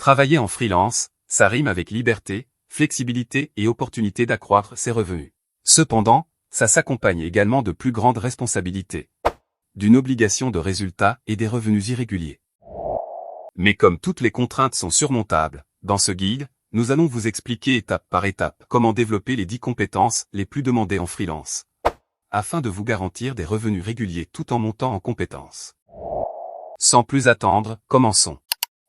Travailler en freelance, ça rime avec liberté, flexibilité et opportunité d'accroître ses revenus. Cependant, ça s'accompagne également de plus grandes responsabilités, d'une obligation de résultat et des revenus irréguliers. Mais comme toutes les contraintes sont surmontables, dans ce guide, nous allons vous expliquer étape par étape comment développer les 10 compétences les plus demandées en freelance, afin de vous garantir des revenus réguliers tout en montant en compétences. Sans plus attendre, commençons.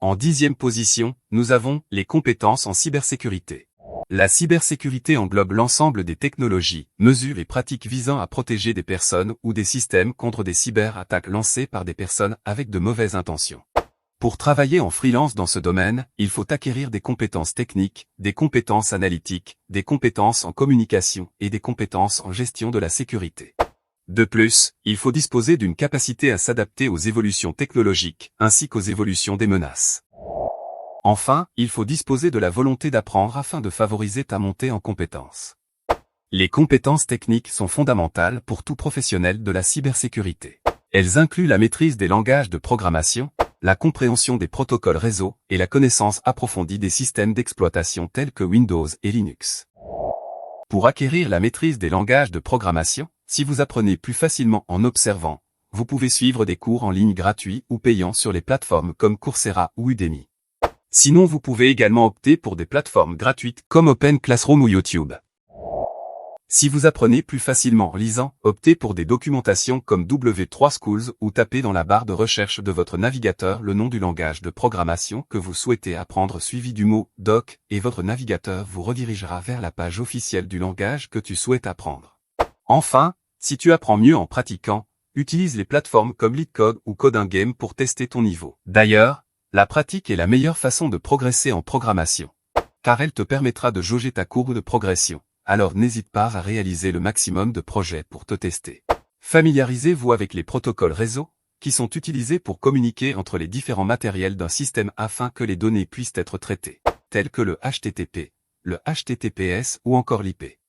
En 10e position, nous avons les compétences en cybersécurité. La cybersécurité englobe l'ensemble des technologies, mesures et pratiques visant à protéger des personnes ou des systèmes contre des cyberattaques lancées par des personnes avec de mauvaises intentions. Pour travailler en freelance dans ce domaine, il faut acquérir des compétences techniques, des compétences analytiques, des compétences en communication et des compétences en gestion de la sécurité. De plus, il faut disposer d'une capacité à s'adapter aux évolutions technologiques, ainsi qu'aux évolutions des menaces. Enfin, il faut disposer de la volonté d'apprendre afin de favoriser ta montée en compétences. Les compétences techniques sont fondamentales pour tout professionnel de la cybersécurité. Elles incluent la maîtrise des langages de programmation, la compréhension des protocoles réseau et la connaissance approfondie des systèmes d'exploitation tels que Windows et Linux. Pour acquérir la maîtrise des langages de programmation, si vous apprenez plus facilement en observant, vous pouvez suivre des cours en ligne gratuits ou payants sur les plateformes comme Coursera ou Udemy. Sinon, vous pouvez également opter pour des plateformes gratuites comme Open Classroom ou YouTube. Si vous apprenez plus facilement en lisant, optez pour des documentations comme W3 Schools ou tapez dans la barre de recherche de votre navigateur le nom du langage de programmation que vous souhaitez apprendre suivi du mot « doc » et votre navigateur vous redirigera vers la page officielle du langage que tu souhaites apprendre. Enfin, si tu apprends mieux en pratiquant, utilise les plateformes comme LeetCode ou Codingame pour tester ton niveau. D'ailleurs, la pratique est la meilleure façon de progresser en programmation, car elle te permettra de jauger ta courbe de progression. Alors n'hésite pas à réaliser le maximum de projets pour te tester. Familiarisez-vous avec les protocoles réseau, qui sont utilisés pour communiquer entre les différents matériels d'un système afin que les données puissent être traitées, tels que le HTTP, le HTTPS ou encore l'IP.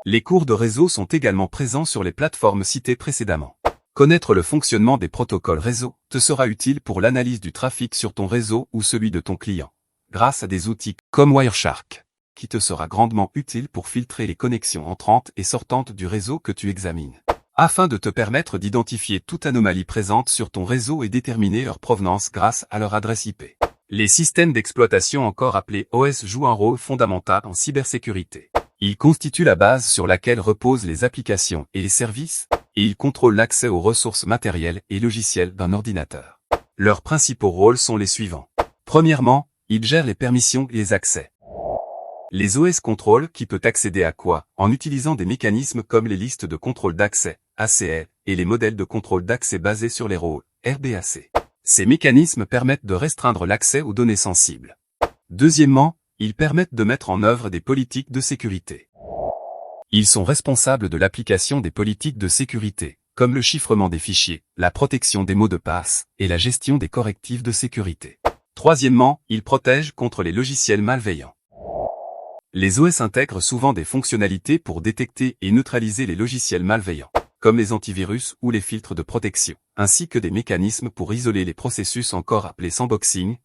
Les cours de réseau sont également présents sur les plateformes citées précédemment. Connaître le fonctionnement des protocoles réseau te sera utile pour l'analyse du trafic sur ton réseau ou celui de ton client, grâce à des outils comme Wireshark, qui te sera grandement utile pour filtrer les connexions entrantes et sortantes du réseau que tu examines, afin de te permettre d'identifier toute anomalie présente sur ton réseau et déterminer leur provenance grâce à leur adresse IP. Les systèmes d'exploitation encore appelés OS jouent un rôle fondamental en cybersécurité. Ils constituent la base sur laquelle reposent les applications et les services, et ils contrôlent l'accès aux ressources matérielles et logicielles d'un ordinateur. Leurs principaux rôles sont les suivants. Premièrement, ils gèrent les permissions et les accès. Les OS contrôlent qui peut accéder à quoi, en utilisant des mécanismes comme les listes de contrôle d'accès, ACL, et les modèles de contrôle d'accès basés sur les rôles, RBAC. Ces mécanismes permettent de restreindre l'accès aux données sensibles. Deuxièmement, ils permettent de mettre en œuvre des politiques de sécurité. Ils sont responsables de l'application des politiques de sécurité, comme le chiffrement des fichiers, la protection des mots de passe, et la gestion des correctifs de sécurité. Troisièmement, ils protègent contre les logiciels malveillants. Les OS intègrent souvent des fonctionnalités pour détecter et neutraliser les logiciels malveillants, comme les antivirus ou les filtres de protection, ainsi que des mécanismes pour isoler les processus encore appelés sandboxing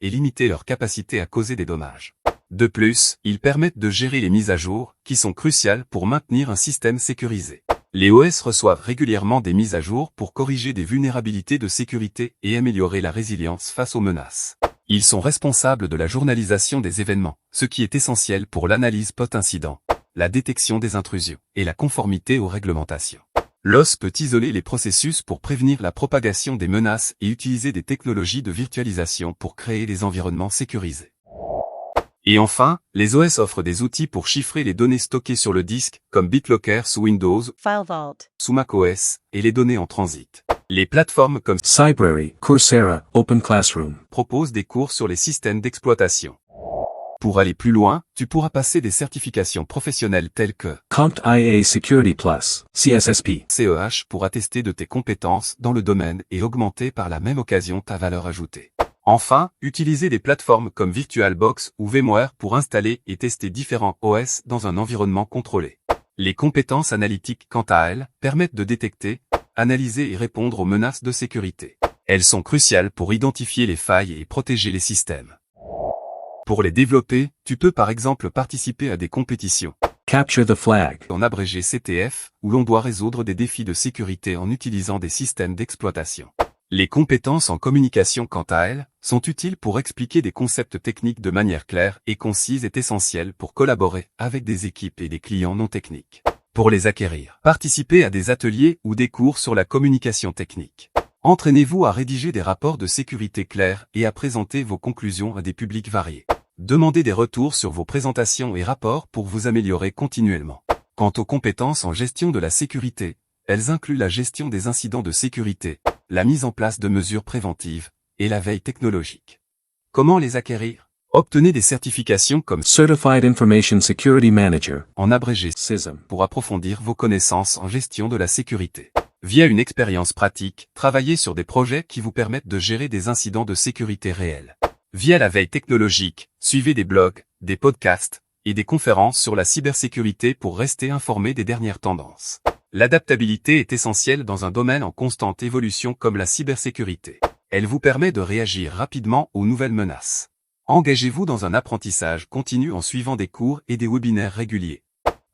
et limiter leur capacité à causer des dommages. De plus, ils permettent de gérer les mises à jour, qui sont cruciales pour maintenir un système sécurisé. Les OS reçoivent régulièrement des mises à jour pour corriger des vulnérabilités de sécurité et améliorer la résilience face aux menaces. Ils sont responsables de la journalisation des événements, ce qui est essentiel pour l'analyse post-incident, la détection des intrusions et la conformité aux réglementations. L'OS peut isoler les processus pour prévenir la propagation des menaces et utiliser des technologies de virtualisation pour créer des environnements sécurisés. Et enfin, les OS offrent des outils pour chiffrer les données stockées sur le disque, comme BitLocker sous Windows, FileVault sous macOS, et les données en transit. Les plateformes comme Cybrary, Coursera, Open Classroom proposent des cours sur les systèmes d'exploitation. Pour aller plus loin, tu pourras passer des certifications professionnelles telles que CompTIA Security Plus, CSSP, CEH pour attester de tes compétences dans le domaine et augmenter par la même occasion ta valeur ajoutée. Enfin, utilisez des plateformes comme VirtualBox ou VMware pour installer et tester différents OS dans un environnement contrôlé. Les compétences analytiques, quant à elles, permettent de détecter, analyser et répondre aux menaces de sécurité. Elles sont cruciales pour identifier les failles et protéger les systèmes. Pour les développer, tu peux par exemple participer à des compétitions, Capture the flag. en abrégé CTF, où l'on doit résoudre des défis de sécurité en utilisant des systèmes d'exploitation. Les compétences en communication, quant à elles, sont utiles pour expliquer des concepts techniques de manière claire et concise et essentielles pour collaborer avec des équipes et des clients non techniques. Pour les acquérir, participez à des ateliers ou des cours sur la communication technique. Entraînez-vous à rédiger des rapports de sécurité clairs et à présenter vos conclusions à des publics variés. Demandez des retours sur vos présentations et rapports pour vous améliorer continuellement. Quant aux compétences en gestion de la sécurité, elles incluent la gestion des incidents de sécurité, la mise en place de mesures préventives et la veille technologique. Comment les acquérir? Obtenez des certifications comme Certified Information Security Manager, en abrégé CISM. pour approfondir vos connaissances en gestion de la sécurité. Via une expérience pratique, travaillez sur des projets qui vous permettent de gérer des incidents de sécurité réels. Via la veille technologique, suivez des blogs, des podcasts et des conférences sur la cybersécurité pour rester informé des dernières tendances. L'adaptabilité est essentielle dans un domaine en constante évolution comme la cybersécurité. Elle vous permet de réagir rapidement aux nouvelles menaces. Engagez-vous dans un apprentissage continu en suivant des cours et des webinaires réguliers.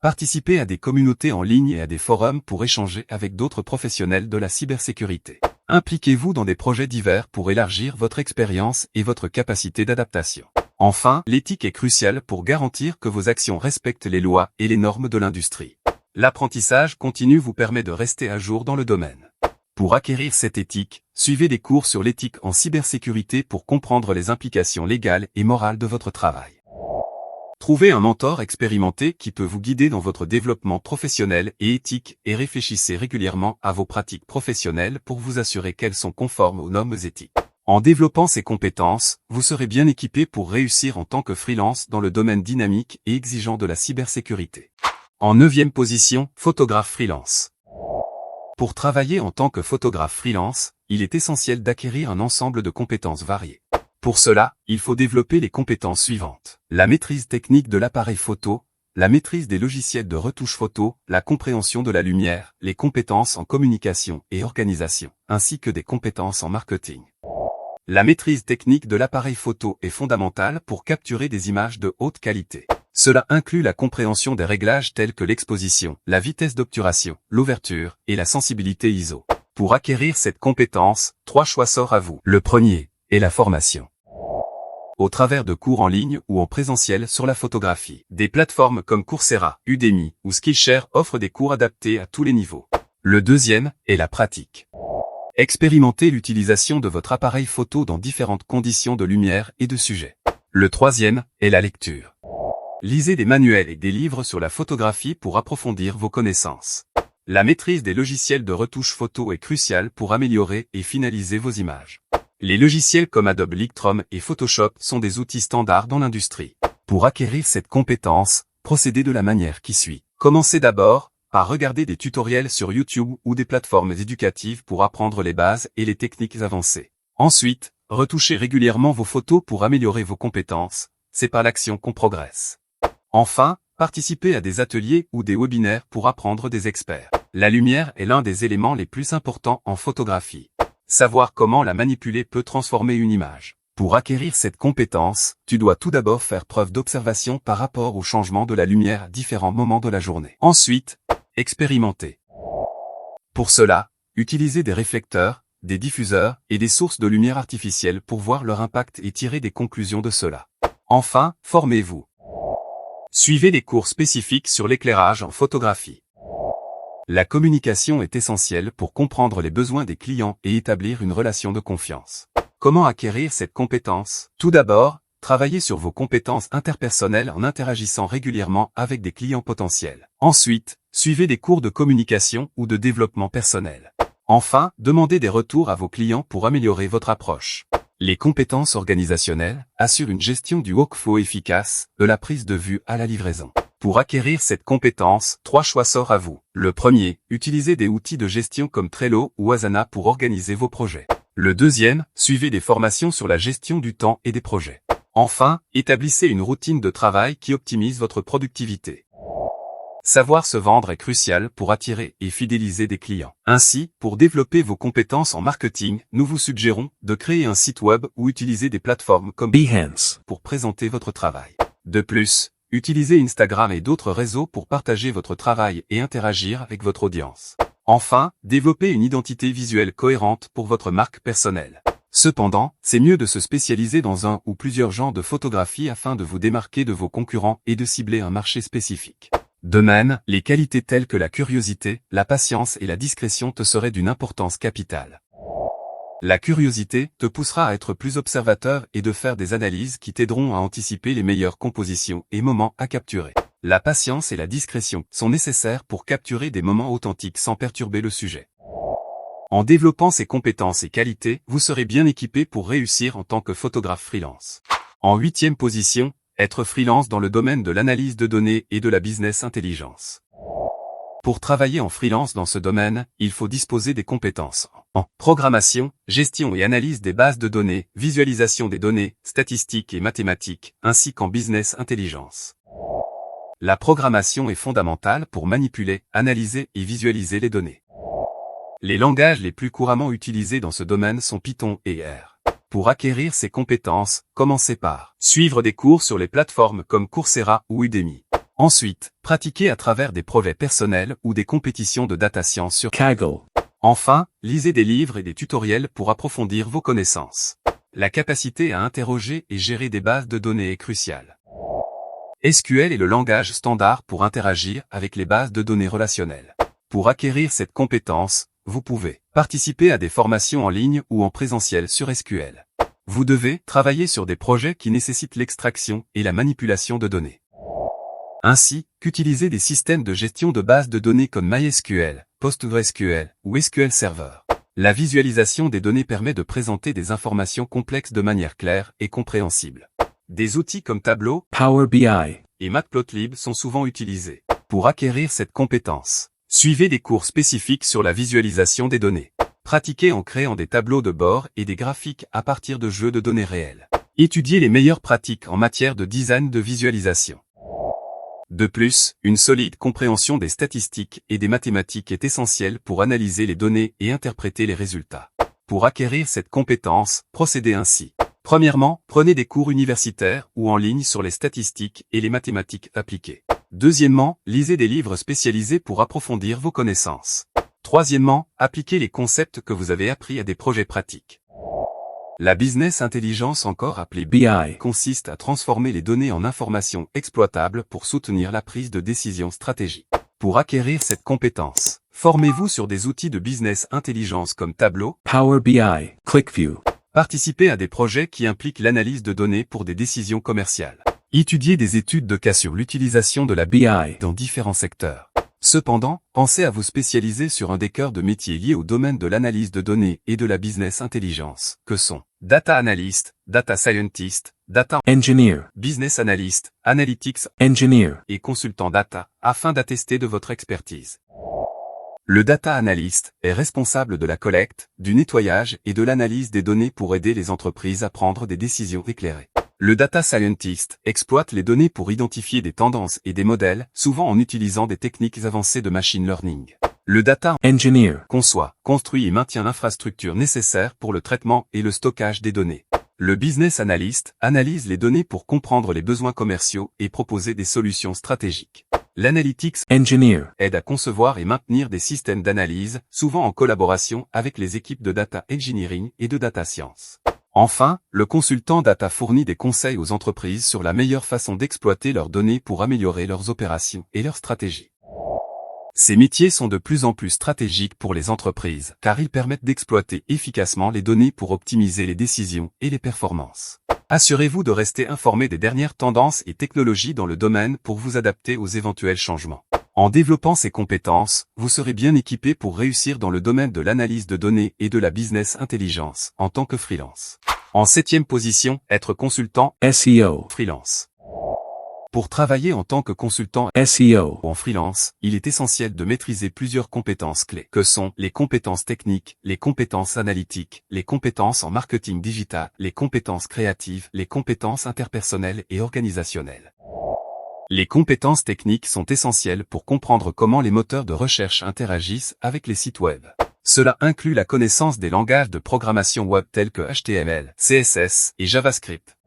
Participez à des communautés en ligne et à des forums pour échanger avec d'autres professionnels de la cybersécurité. Impliquez-vous dans des projets divers pour élargir votre expérience et votre capacité d'adaptation. Enfin, l'éthique est cruciale pour garantir que vos actions respectent les lois et les normes de l'industrie. L'apprentissage continu vous permet de rester à jour dans le domaine. Pour acquérir cette éthique, suivez des cours sur l'éthique en cybersécurité pour comprendre les implications légales et morales de votre travail. Trouvez un mentor expérimenté qui peut vous guider dans votre développement professionnel et éthique et réfléchissez régulièrement à vos pratiques professionnelles pour vous assurer qu'elles sont conformes aux normes éthiques. En développant ces compétences, vous serez bien équipé pour réussir en tant que freelance dans le domaine dynamique et exigeant de la cybersécurité. En 9e position, photographe freelance. Pour travailler en tant que photographe freelance, il est essentiel d'acquérir un ensemble de compétences variées. Pour cela, il faut développer les compétences suivantes. La maîtrise technique de l'appareil photo, la maîtrise des logiciels de retouche photo, la compréhension de la lumière, les compétences en communication et organisation, ainsi que des compétences en marketing. La maîtrise technique de l'appareil photo est fondamentale pour capturer des images de haute qualité. Cela inclut la compréhension des réglages tels que l'exposition, la vitesse d'obturation, l'ouverture et la sensibilité ISO. Pour acquérir cette compétence, 3 choix s'offrent à vous. Le premier est la formation. Au travers de cours en ligne ou en présentiel sur la photographie. Des plateformes comme Coursera, Udemy ou Skillshare offrent des cours adaptés à tous les niveaux. Le deuxième est la pratique. Expérimentez l'utilisation de votre appareil photo dans différentes conditions de lumière et de sujet. Le troisième est la lecture. Lisez des manuels et des livres sur la photographie pour approfondir vos connaissances. La maîtrise des logiciels de retouche photo est cruciale pour améliorer et finaliser vos images. Les logiciels comme Adobe Lightroom et Photoshop sont des outils standards dans l'industrie. Pour acquérir cette compétence, procédez de la manière qui suit. Commencez d'abord par regarder des tutoriels sur YouTube ou des plateformes éducatives pour apprendre les bases et les techniques avancées. Ensuite, retouchez régulièrement vos photos pour améliorer vos compétences. C'est par l'action qu'on progresse. Enfin, participez à des ateliers ou des webinaires pour apprendre des experts. La lumière est l'un des éléments les plus importants en photographie. Savoir comment la manipuler peut transformer une image. Pour acquérir cette compétence, tu dois tout d'abord faire preuve d'observation par rapport au changement de la lumière à différents moments de la journée. Ensuite, expérimenter. Pour cela, utilisez des réflecteurs, des diffuseurs et des sources de lumière artificielle pour voir leur impact et tirer des conclusions de cela. Enfin, formez-vous. Suivez des cours spécifiques sur l'éclairage en photographie. La communication est essentielle pour comprendre les besoins des clients et établir une relation de confiance. Comment acquérir cette compétence? Tout d'abord, travaillez sur vos compétences interpersonnelles en interagissant régulièrement avec des clients potentiels. Ensuite, suivez des cours de communication ou de développement personnel. Enfin, demandez des retours à vos clients pour améliorer votre approche. Les compétences organisationnelles assurent une gestion du workflow efficace, de la prise de vue à la livraison. Pour acquérir cette compétence, 3 choix s'offrent à vous. Le premier, utilisez des outils de gestion comme Trello ou Asana pour organiser vos projets. Le deuxième, suivez des formations sur la gestion du temps et des projets. Enfin, établissez une routine de travail qui optimise votre productivité. Savoir se vendre est crucial pour attirer et fidéliser des clients. Ainsi, pour développer vos compétences en marketing, nous vous suggérons de créer un site web ou utiliser des plateformes comme Behance pour présenter votre travail. De plus, utilisez Instagram et d'autres réseaux pour partager votre travail et interagir avec votre audience. Enfin, développez une identité visuelle cohérente pour votre marque personnelle. Cependant, c'est mieux de se spécialiser dans un ou plusieurs genres de photographie afin de vous démarquer de vos concurrents et de cibler un marché spécifique. De même, les qualités telles que la curiosité, la patience et la discrétion te seraient d'une importance capitale. La curiosité te poussera à être plus observateur et de faire des analyses qui t'aideront à anticiper les meilleures compositions et moments à capturer. La patience et la discrétion sont nécessaires pour capturer des moments authentiques sans perturber le sujet. En développant ces compétences et qualités, vous serez bien équipé pour réussir en tant que photographe freelance. En 8e position, être freelance dans le domaine de l'analyse de données et de la business intelligence. Pour travailler en freelance dans ce domaine, il faut disposer des compétences en programmation, gestion et analyse des bases de données, visualisation des données, statistiques et mathématiques, ainsi qu'en business intelligence. La programmation est fondamentale pour manipuler, analyser et visualiser les données. Les langages les plus couramment utilisés dans ce domaine sont Python et R. Pour acquérir ces compétences, commencez par suivre des cours sur les plateformes comme Coursera ou Udemy. Ensuite, pratiquez à travers des projets personnels ou des compétitions de data science sur Kaggle. Enfin, lisez des livres et des tutoriels pour approfondir vos connaissances. La capacité à interroger et gérer des bases de données est cruciale. SQL est le langage standard pour interagir avec les bases de données relationnelles. Pour acquérir cette compétence, vous pouvez participer à des formations en ligne ou en présentiel sur SQL. Vous devez travailler sur des projets qui nécessitent l'extraction et la manipulation de données. Ainsi qu'utiliser des systèmes de gestion de bases de données comme MySQL, PostgreSQL ou SQL Server. La visualisation des données permet de présenter des informations complexes de manière claire et compréhensible. Des outils comme Tableau, Power BI. et Matplotlib sont souvent utilisés. Pour acquérir cette compétence, suivez des cours spécifiques sur la visualisation des données. Pratiquez en créant des tableaux de bord et des graphiques à partir de jeux de données réels. Étudiez les meilleures pratiques en matière de design de visualisation. De plus, une solide compréhension des statistiques et des mathématiques est essentielle pour analyser les données et interpréter les résultats. Pour acquérir cette compétence, procédez ainsi. Premièrement, prenez des cours universitaires ou en ligne sur les statistiques et les mathématiques appliquées. Deuxièmement, lisez des livres spécialisés pour approfondir vos connaissances. Troisièmement, appliquez les concepts que vous avez appris à des projets pratiques. La business intelligence, encore appelée BI. consiste à transformer les données en informations exploitables pour soutenir la prise de décision stratégique. Pour acquérir cette compétence, formez-vous sur des outils de business intelligence comme Tableau, Power BI. ClickView. participez à des projets qui impliquent l'analyse de données pour des décisions commerciales. Étudiez des études de cas sur l'utilisation de la BI dans différents secteurs. Cependant, pensez à vous spécialiser sur un des cœurs de métiers liés au domaine de l'analyse de données et de la business intelligence, que sont Data Analyst, Data Scientist, Data Engineer. Business Analyst, Analytics Engineer. et Consultant Data, afin d'attester de votre expertise. Le Data Analyst est responsable de la collecte, du nettoyage et de l'analyse des données pour aider les entreprises à prendre des décisions éclairées. Le Data Scientist exploite les données pour identifier des tendances et des modèles, souvent en utilisant des techniques avancées de machine learning. Le Data Engineer. conçoit, construit et maintient l'infrastructure nécessaire pour le traitement et le stockage des données. Le Business Analyst analyse les données pour comprendre les besoins commerciaux et proposer des solutions stratégiques. L'Analytics Engineer. aide à concevoir et maintenir des systèmes d'analyse, souvent en collaboration avec les équipes de Data Engineering et de Data Science. Enfin, le consultant data fournit des conseils aux entreprises sur la meilleure façon d'exploiter leurs données pour améliorer leurs opérations et leurs stratégies. Ces métiers sont de plus en plus stratégiques pour les entreprises, car ils permettent d'exploiter efficacement les données pour optimiser les décisions et les performances. Assurez-vous de rester informé des dernières tendances et technologies dans le domaine pour vous adapter aux éventuels changements. En développant ces compétences, vous serez bien équipé pour réussir dans le domaine de l'analyse de données et de la business intelligence en tant que freelance. En 7e position, être consultant SEO. freelance. Pour travailler en tant que consultant SEO. ou en freelance, il est essentiel de maîtriser plusieurs compétences clés, que sont les compétences techniques, les compétences analytiques, les compétences en marketing digital, les compétences créatives, les compétences interpersonnelles et organisationnelles. Les compétences techniques sont essentielles pour comprendre comment les moteurs de recherche interagissent avec les sites web. Cela inclut la connaissance des langages de programmation web tels que HTML, CSS et JavaScript,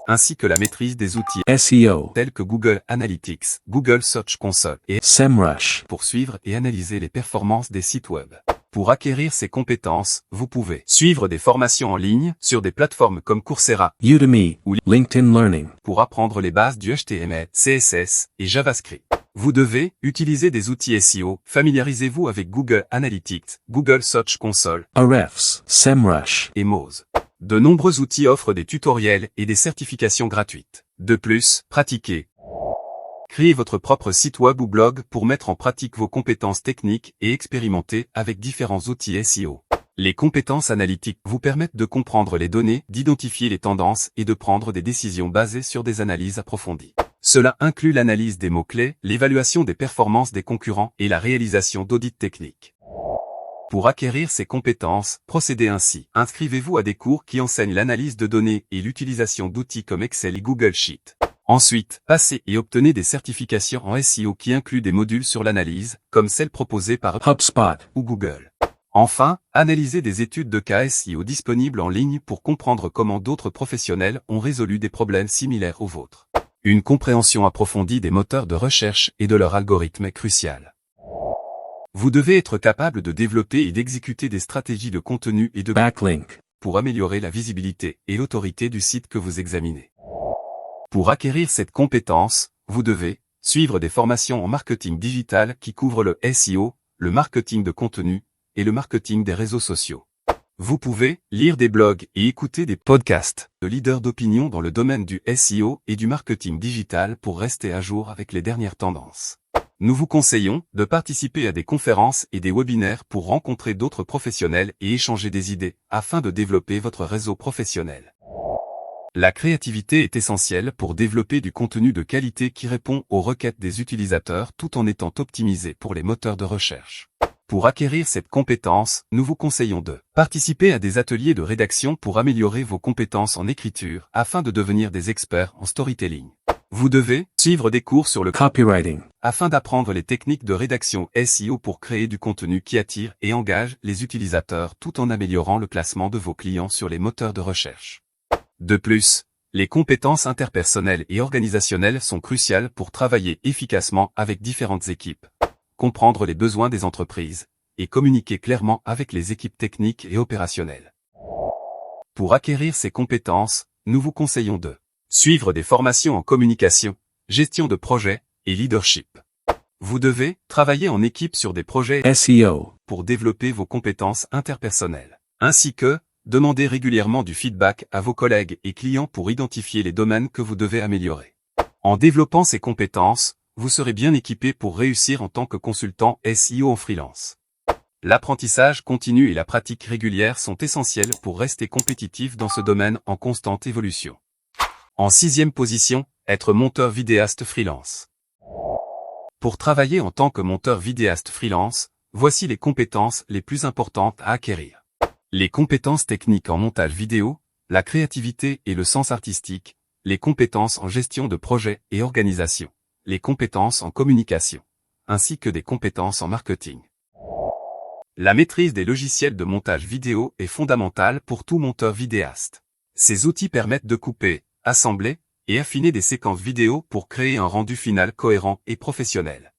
ainsi que la maîtrise des outils SEO, tels que Google Analytics, Google Search Console et SEMrush, pour suivre et analyser les performances des sites web. Pour acquérir ces compétences, vous pouvez suivre des formations en ligne sur des plateformes comme Coursera Udemy, ou LinkedIn Learning. pour apprendre les bases du HTML, CSS et JavaScript. Vous devez utiliser des outils SEO, familiarisez-vous avec Google Analytics, Google Search Console Ahrefs, SEMrush, et Moz. De nombreux outils offrent des tutoriels et des certifications gratuites. De plus, pratiquez. Créez votre propre site web ou blog pour mettre en pratique vos compétences techniques et expérimenter avec différents outils SEO. Les compétences analytiques vous permettent de comprendre les données, d'identifier les tendances et de prendre des décisions basées sur des analyses approfondies. Cela inclut l'analyse des mots-clés, l'évaluation des performances des concurrents et la réalisation d'audits techniques. Pour acquérir ces compétences, procédez ainsi. Inscrivez-vous à des cours qui enseignent l'analyse de données et l'utilisation d'outils comme Excel et Google Sheets. Ensuite, passez et obtenez des certifications en SEO qui incluent des modules sur l'analyse, comme celles proposées par HubSpot, ou Google. Enfin, analysez des études de cas SEO disponibles en ligne pour comprendre comment d'autres professionnels ont résolu des problèmes similaires aux vôtres. Une compréhension approfondie des moteurs de recherche et de leurs algorithmes est cruciale. Vous devez être capable de développer et d'exécuter des stratégies de contenu et de backlink, pour améliorer la visibilité et l'autorité du site que vous examinez. Pour acquérir cette compétence, vous devez suivre des formations en marketing digital qui couvrent le SEO, le marketing de contenu et le marketing des réseaux sociaux. Vous pouvez lire des blogs et écouter des podcasts de leaders d'opinion dans le domaine du SEO et du marketing digital pour rester à jour avec les dernières tendances. Nous vous conseillons de participer à des conférences et des webinaires pour rencontrer d'autres professionnels et échanger des idées afin de développer votre réseau professionnel. La créativité est essentielle pour développer du contenu de qualité qui répond aux requêtes des utilisateurs tout en étant optimisé pour les moteurs de recherche. Pour acquérir cette compétence, nous vous conseillons de participer à des ateliers de rédaction pour améliorer vos compétences en écriture afin de devenir des experts en storytelling. Vous devez suivre des cours sur le copywriting, afin d'apprendre les techniques de rédaction SEO pour créer du contenu qui attire et engage les utilisateurs tout en améliorant le classement de vos clients sur les moteurs de recherche. De plus, les compétences interpersonnelles et organisationnelles sont cruciales pour travailler efficacement avec différentes équipes, comprendre les besoins des entreprises et communiquer clairement avec les équipes techniques et opérationnelles. Pour acquérir ces compétences, nous vous conseillons de suivre des formations en communication, gestion de projet et leadership. Vous devez travailler en équipe sur des projets SEO, pour développer vos compétences interpersonnelles, ainsi que demander régulièrement du feedback à vos collègues et clients pour identifier les domaines que vous devez améliorer. En développant ces compétences, vous serez bien équipé pour réussir en tant que consultant SEO en freelance. L'apprentissage continu et la pratique régulière sont essentiels pour rester compétitif dans ce domaine en constante évolution. En 6e position, être monteur vidéaste freelance. Pour travailler en tant que monteur vidéaste freelance, voici les compétences les plus importantes à acquérir. Les compétences techniques en montage vidéo, la créativité et le sens artistique, les compétences en gestion de projet et organisation, les compétences en communication, ainsi que des compétences en marketing. La maîtrise des logiciels de montage vidéo est fondamentale pour tout monteur vidéaste. Ces outils permettent de couper, assembler et affiner des séquences vidéo pour créer un rendu final cohérent et professionnel.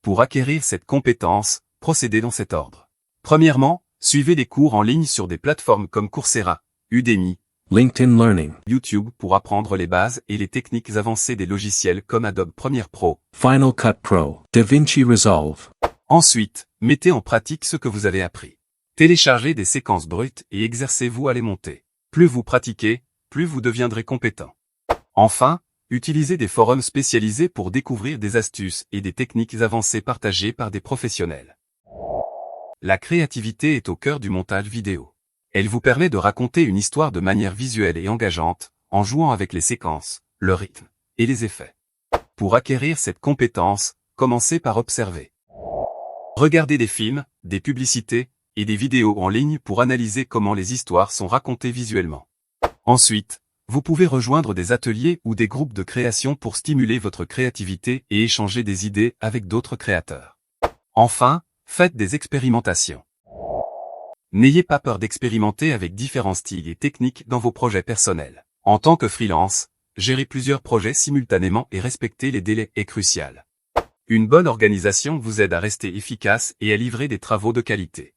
Pour acquérir cette compétence, procédez dans cet ordre. Premièrement, suivez des cours en ligne sur des plateformes comme Coursera, Udemy, LinkedIn Learning, YouTube pour apprendre les bases et les techniques avancées des logiciels comme Adobe Premiere Pro, Final Cut Pro, DaVinci Resolve. Ensuite, mettez en pratique ce que vous avez appris. Téléchargez des séquences brutes et exercez-vous à les monter. Plus vous pratiquez, plus vous deviendrez compétent. Enfin, utilisez des forums spécialisés pour découvrir des astuces et des techniques avancées partagées par des professionnels. La créativité est au cœur du montage vidéo. Elle vous permet de raconter une histoire de manière visuelle et engageante, en jouant avec les séquences, le rythme et les effets. Pour acquérir cette compétence, commencez par observer. Regardez des films, des publicités et des vidéos en ligne pour analyser comment les histoires sont racontées visuellement. Ensuite, Vous pouvez rejoindre des ateliers ou des groupes de création pour stimuler votre créativité et échanger des idées avec d'autres créateurs. Enfin, faites des expérimentations. N'ayez pas peur d'expérimenter avec différents styles et techniques dans vos projets personnels. En tant que freelance, gérer plusieurs projets simultanément et respecter les délais est crucial. Une bonne organisation vous aide à rester efficace et à livrer des travaux de qualité.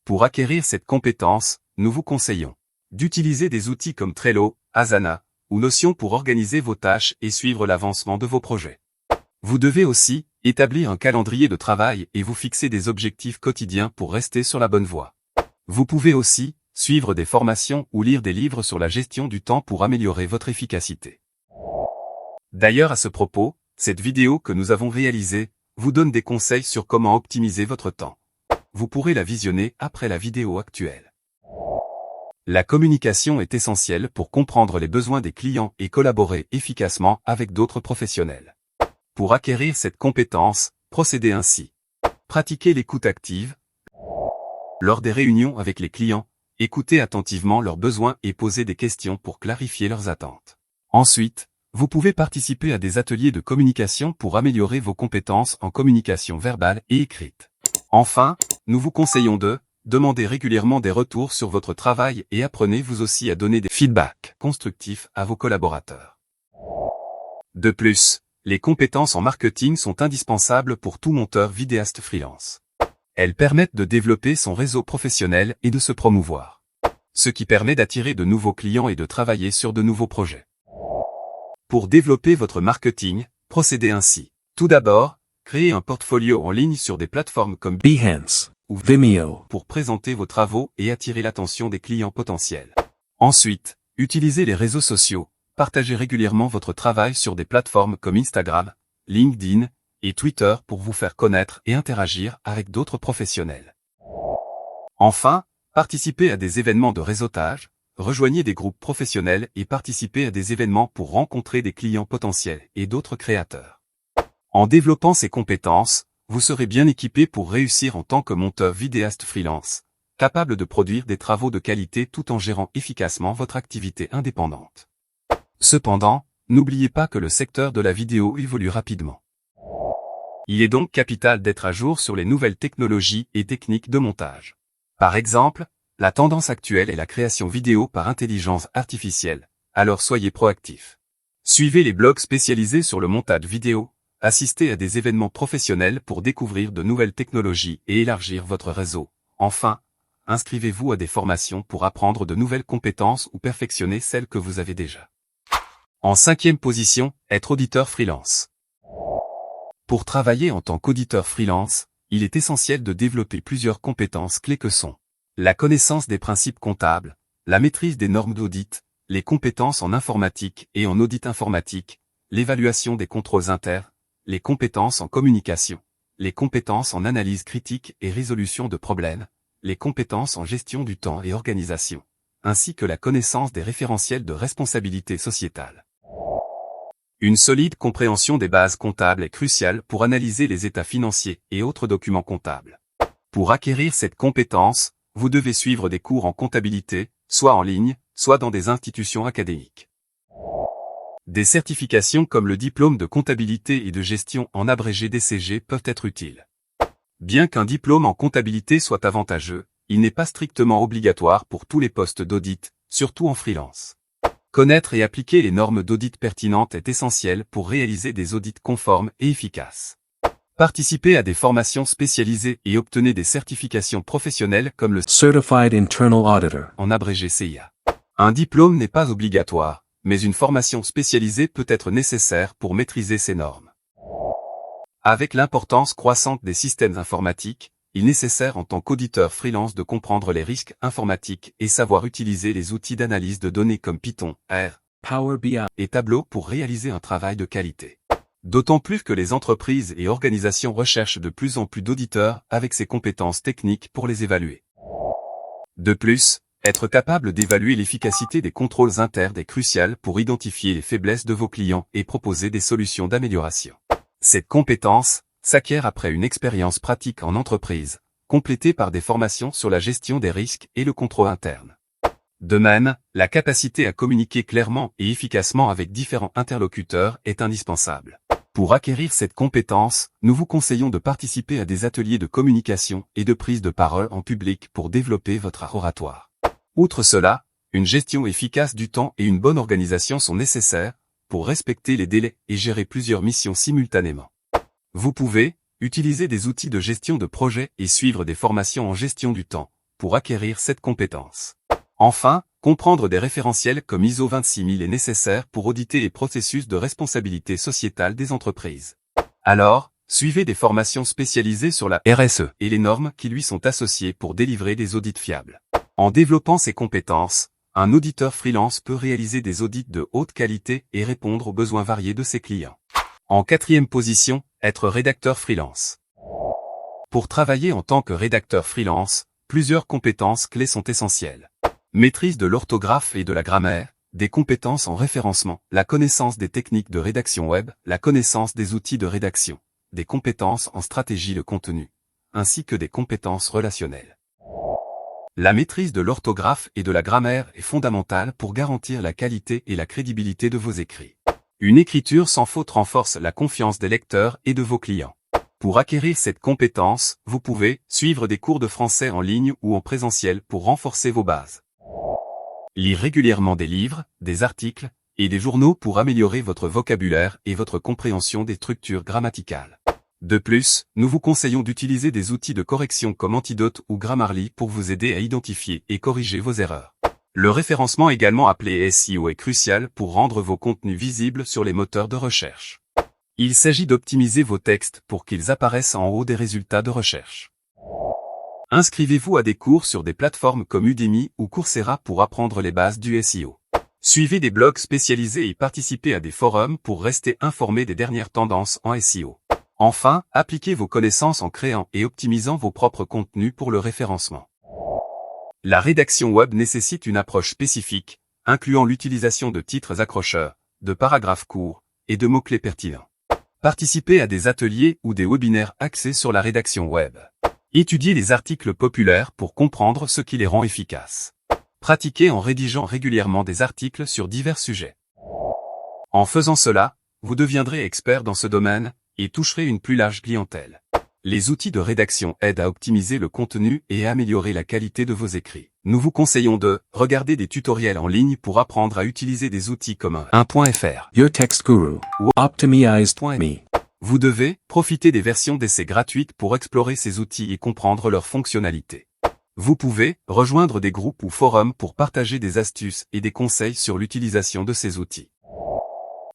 Pour acquérir cette compétence, nous vous conseillons d'utiliser des outils comme Trello, Asana ou Notion pour organiser vos tâches et suivre l'avancement de vos projets. Vous devez aussi établir un calendrier de travail et vous fixer des objectifs quotidiens pour rester sur la bonne voie. Vous pouvez aussi suivre des formations ou lire des livres sur la gestion du temps pour améliorer votre efficacité. D'ailleurs à ce propos, cette vidéo que nous avons réalisée vous donne des conseils sur comment optimiser votre temps. Vous pourrez la visionner après la vidéo actuelle. La communication est essentielle pour comprendre les besoins des clients et collaborer efficacement avec d'autres professionnels. Pour acquérir cette compétence, procédez ainsi. Pratiquez l'écoute active. Lors des réunions avec les clients, écoutez attentivement leurs besoins et posez des questions pour clarifier leurs attentes. Ensuite, vous pouvez participer à des ateliers de communication pour améliorer vos compétences en communication verbale et écrite. Enfin, nous vous conseillons de demander régulièrement des retours sur votre travail et apprenez vous aussi à donner des feedbacks constructifs à vos collaborateurs. De plus, les compétences en marketing sont indispensables pour tout monteur vidéaste freelance. Elles permettent de développer son réseau professionnel et de se promouvoir, ce qui permet d'attirer de nouveaux clients et de travailler sur de nouveaux projets. Pour développer votre marketing, procédez ainsi. Tout d'abord, créez un portfolio en ligne sur des plateformes comme Behance ou Vimeo pour présenter vos travaux et attirer l'attention des clients potentiels. Ensuite, utilisez les réseaux sociaux, partagez régulièrement votre travail sur des plateformes comme Instagram, LinkedIn et Twitter pour vous faire connaître et interagir avec d'autres professionnels. Enfin, participez à des événements de réseautage, rejoignez des groupes professionnels et participez à des événements pour rencontrer des clients potentiels et d'autres créateurs. En développant ces compétences, vous serez bien équipé pour réussir en tant que monteur vidéaste freelance, capable de produire des travaux de qualité tout en gérant efficacement votre activité indépendante. Cependant, n'oubliez pas que le secteur de la vidéo évolue rapidement. Il est donc capital d'être à jour sur les nouvelles technologies et techniques de montage. Par exemple, la tendance actuelle est la création vidéo par intelligence artificielle, alors soyez proactifs. Suivez les blogs spécialisés sur le montage vidéo, assistez à des événements professionnels pour découvrir de nouvelles technologies et élargir votre réseau. Enfin, inscrivez-vous à des formations pour apprendre de nouvelles compétences ou perfectionner celles que vous avez déjà. En 5e position, être auditeur freelance. Pour travailler en tant qu'auditeur freelance, il est essentiel de développer plusieurs compétences clés que sont la connaissance des principes comptables, la maîtrise des normes d'audit, les compétences en informatique et en audit informatique, l'évaluation des contrôles internes, les compétences en communication, les compétences en analyse critique et résolution de problèmes, les compétences en gestion du temps et organisation, ainsi que la connaissance des référentiels de responsabilité sociétale. Une solide compréhension des bases comptables est cruciale pour analyser les états financiers et autres documents comptables. Pour acquérir cette compétence, vous devez suivre des cours en comptabilité, soit en ligne, soit dans des institutions académiques. Des certifications comme le diplôme de comptabilité et de gestion en abrégé DCG peuvent être utiles. Bien qu'un diplôme en comptabilité soit avantageux, il n'est pas strictement obligatoire pour tous les postes d'audit, surtout en freelance. Connaître et appliquer les normes d'audit pertinentes est essentiel pour réaliser des audits conformes et efficaces. Participez à des formations spécialisées et obtenez des certifications professionnelles comme le Certified Internal Auditor, en abrégé CIA. Un diplôme n'est pas obligatoire, mais une formation spécialisée peut être nécessaire pour maîtriser ces normes. Avec l'importance croissante des systèmes informatiques, il est nécessaire en tant qu'auditeur freelance de comprendre les risques informatiques et savoir utiliser les outils d'analyse de données comme Python, R, Power BI, et Tableau pour réaliser un travail de qualité. D'autant plus que les entreprises et organisations recherchent de plus en plus d'auditeurs avec ces compétences techniques pour les évaluer. De plus, être capable d'évaluer l'efficacité des contrôles internes est crucial pour identifier les faiblesses de vos clients et proposer des solutions d'amélioration. Cette compétence s'acquiert après une expérience pratique en entreprise, complétée par des formations sur la gestion des risques et le contrôle interne. De même, la capacité à communiquer clairement et efficacement avec différents interlocuteurs est indispensable. Pour acquérir cette compétence, nous vous conseillons de participer à des ateliers de communication et de prise de parole en public pour développer votre art oratoire. Outre cela, une gestion efficace du temps et une bonne organisation sont nécessaires pour respecter les délais et gérer plusieurs missions simultanément. Vous pouvez utiliser des outils de gestion de projet et suivre des formations en gestion du temps pour acquérir cette compétence. Enfin, comprendre des référentiels comme ISO 26000 est nécessaire pour auditer les processus de responsabilité sociétale des entreprises. Alors, suivez des formations spécialisées sur la RSE et les normes qui lui sont associées pour délivrer des audits fiables. En développant ces compétences, un auditeur freelance peut réaliser des audits de haute qualité et répondre aux besoins variés de ses clients. En 4e position, être rédacteur freelance. Pour travailler en tant que rédacteur freelance, plusieurs compétences clés sont essentielles. Maîtrise de l'orthographe et de la grammaire, des compétences en référencement, la connaissance des techniques de rédaction web, la connaissance des outils de rédaction, des compétences en stratégie de contenu, ainsi que des compétences relationnelles. La maîtrise de l'orthographe et de la grammaire est fondamentale pour garantir la qualité et la crédibilité de vos écrits. Une écriture sans faute renforce la confiance des lecteurs et de vos clients. Pour acquérir cette compétence, vous pouvez suivre des cours de français en ligne ou en présentiel pour renforcer vos bases. Lire régulièrement des livres, des articles et des journaux pour améliorer votre vocabulaire et votre compréhension des structures grammaticales. De plus, nous vous conseillons d'utiliser des outils de correction comme Antidote ou Grammarly pour vous aider à identifier et corriger vos erreurs. Le référencement, également appelé SEO, est crucial pour rendre vos contenus visibles sur les moteurs de recherche. Il s'agit d'optimiser vos textes pour qu'ils apparaissent en haut des résultats de recherche. Inscrivez-vous à des cours sur des plateformes comme Udemy ou Coursera pour apprendre les bases du SEO. Suivez des blogs spécialisés et participez à des forums pour rester informé des dernières tendances en SEO. Enfin, appliquez vos connaissances en créant et optimisant vos propres contenus pour le référencement. La rédaction web nécessite une approche spécifique, incluant l'utilisation de titres accrocheurs, de paragraphes courts et de mots-clés pertinents. Participez à des ateliers ou des webinaires axés sur la rédaction web. Étudiez les articles populaires pour comprendre ce qui les rend efficaces. Pratiquez en rédigeant régulièrement des articles sur divers sujets. En faisant cela, vous deviendrez expert dans ce domaine et toucherez une plus large clientèle. Les outils de rédaction aident à optimiser le contenu et à améliorer la qualité de vos écrits. Nous vous conseillons de regarder des tutoriels en ligne pour apprendre à utiliser des outils comme 1.fr, Your Text Guru, ou Optimized.me. Vous devez profiter des versions d'essai gratuites pour explorer ces outils et comprendre leurs fonctionnalités. Vous pouvez rejoindre des groupes ou forums pour partager des astuces et des conseils sur l'utilisation de ces outils.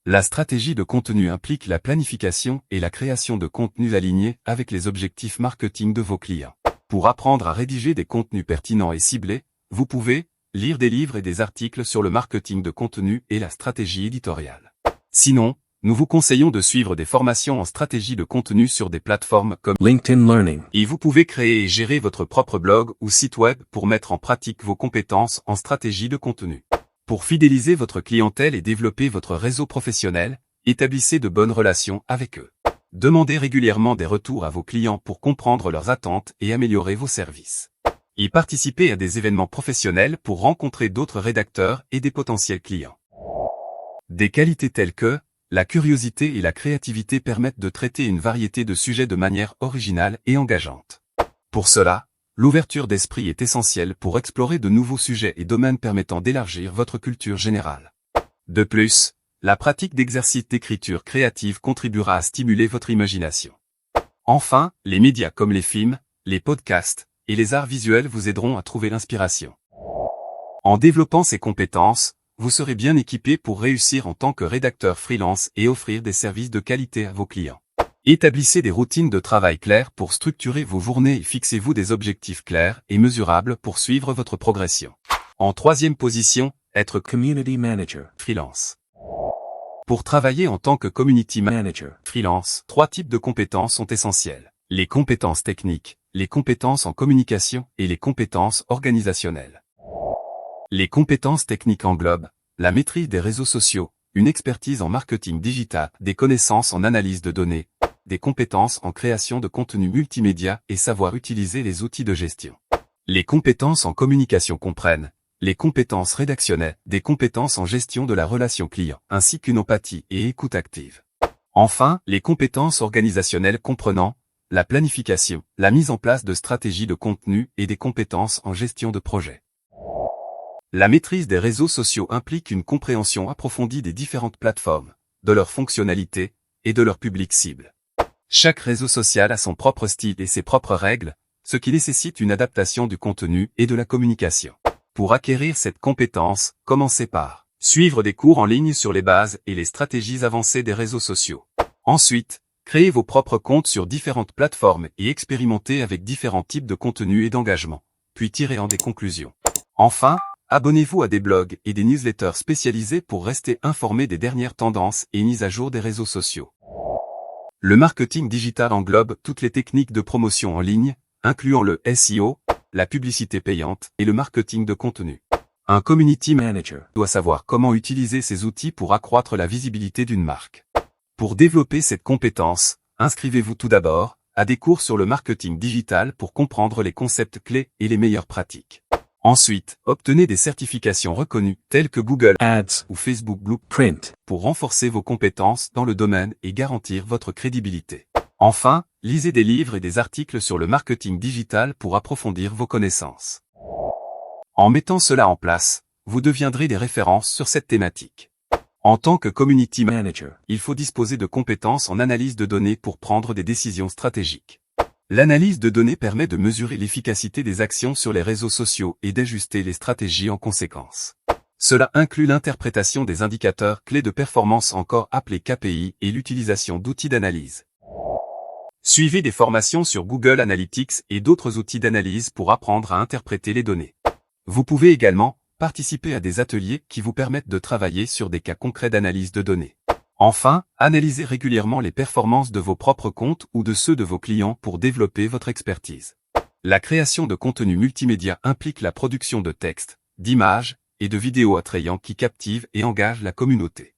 La stratégie de contenu implique la planification et la création de contenus alignés avec les objectifs marketing de vos clients. Pour apprendre à rédiger des contenus pertinents et ciblés, vous pouvez lire des livres et des articles sur le marketing de contenu et la stratégie éditoriale. Sinon, nous vous conseillons de suivre des formations en stratégie de contenu sur des plateformes comme LinkedIn Learning. Et vous pouvez créer et gérer votre propre blog ou site web pour mettre en pratique vos compétences en stratégie de contenu. Pour fidéliser votre clientèle et développer votre réseau professionnel, établissez de bonnes relations avec eux. Demandez régulièrement des retours à vos clients pour comprendre leurs attentes et améliorer vos services. Et participez à des événements professionnels pour rencontrer d'autres rédacteurs et des potentiels clients. Des qualités telles que la curiosité et la créativité permettent de traiter une variété de sujets de manière originale et engageante. Pour cela, l'ouverture d'esprit est essentielle pour explorer de nouveaux sujets et domaines permettant d'élargir votre culture générale. De plus, la pratique d'exercices d'écriture créative contribuera à stimuler votre imagination. Enfin, les médias comme les films, les podcasts et les arts visuels vous aideront à trouver l'inspiration. En développant ces compétences, vous serez bien équipé pour réussir en tant que rédacteur freelance et offrir des services de qualité à vos clients. Établissez des routines de travail claires pour structurer vos journées et fixez-vous des objectifs clairs et mesurables pour suivre votre progression. En 3e position, être Community Manager. freelance. Pour travailler en tant que community Manager. freelance, 3 types de compétences sont essentielles. Les compétences techniques, les compétences en communication et les compétences organisationnelles. Les compétences techniques englobent la maîtrise des réseaux sociaux, une expertise en marketing digital, des connaissances en analyse de données, des compétences en création de contenu multimédia et savoir utiliser les outils de gestion. Les compétences en communication comprennent les compétences rédactionnelles, des compétences en gestion de la relation client, ainsi qu'une empathie et écoute active. Enfin, les compétences organisationnelles comprenant la planification, la mise en place de stratégies de contenu et des compétences en gestion de projet. La maîtrise des réseaux sociaux implique une compréhension approfondie des différentes plateformes, de leurs fonctionnalités et de leur public cible. Chaque réseau social a son propre style et ses propres règles, ce qui nécessite une adaptation du contenu et de la communication. Pour acquérir cette compétence, commencez par suivre des cours en ligne sur les bases et les stratégies avancées des réseaux sociaux. Ensuite, créez vos propres comptes sur différentes plateformes et expérimentez avec différents types de contenus et d'engagement, puis tirez en des conclusions. Enfin, abonnez-vous à des blogs et des newsletters spécialisés pour rester informé des dernières tendances et mises à jour des réseaux sociaux. Le marketing digital englobe toutes les techniques de promotion en ligne, incluant le SEO, la publicité payante et le marketing de contenu. Un community manager doit savoir comment utiliser ces outils pour accroître la visibilité d'une marque. Pour développer cette compétence, inscrivez-vous tout d'abord à des cours sur le marketing digital pour comprendre les concepts clés et les meilleures pratiques. Ensuite, obtenez des certifications reconnues telles que Google Ads ou Facebook Blueprint pour renforcer vos compétences dans le domaine et garantir votre crédibilité. Enfin, lisez des livres et des articles sur le marketing digital pour approfondir vos connaissances. En mettant cela en place, vous deviendrez des références sur cette thématique. En tant que community manager, il faut disposer de compétences en analyse de données pour prendre des décisions stratégiques. L'analyse de données permet de mesurer l'efficacité des actions sur les réseaux sociaux et d'ajuster les stratégies en conséquence. Cela inclut l'interprétation des indicateurs clés de performance encore appelés KPI et l'utilisation d'outils d'analyse. Suivez des formations sur Google Analytics et d'autres outils d'analyse pour apprendre à interpréter les données. Vous pouvez également participer à des ateliers qui vous permettent de travailler sur des cas concrets d'analyse de données. Enfin, analysez régulièrement les performances de vos propres comptes ou de ceux de vos clients pour développer votre expertise. La création de contenu multimédia implique la production de textes, d'images et de vidéos attrayants qui captivent et engagent la communauté.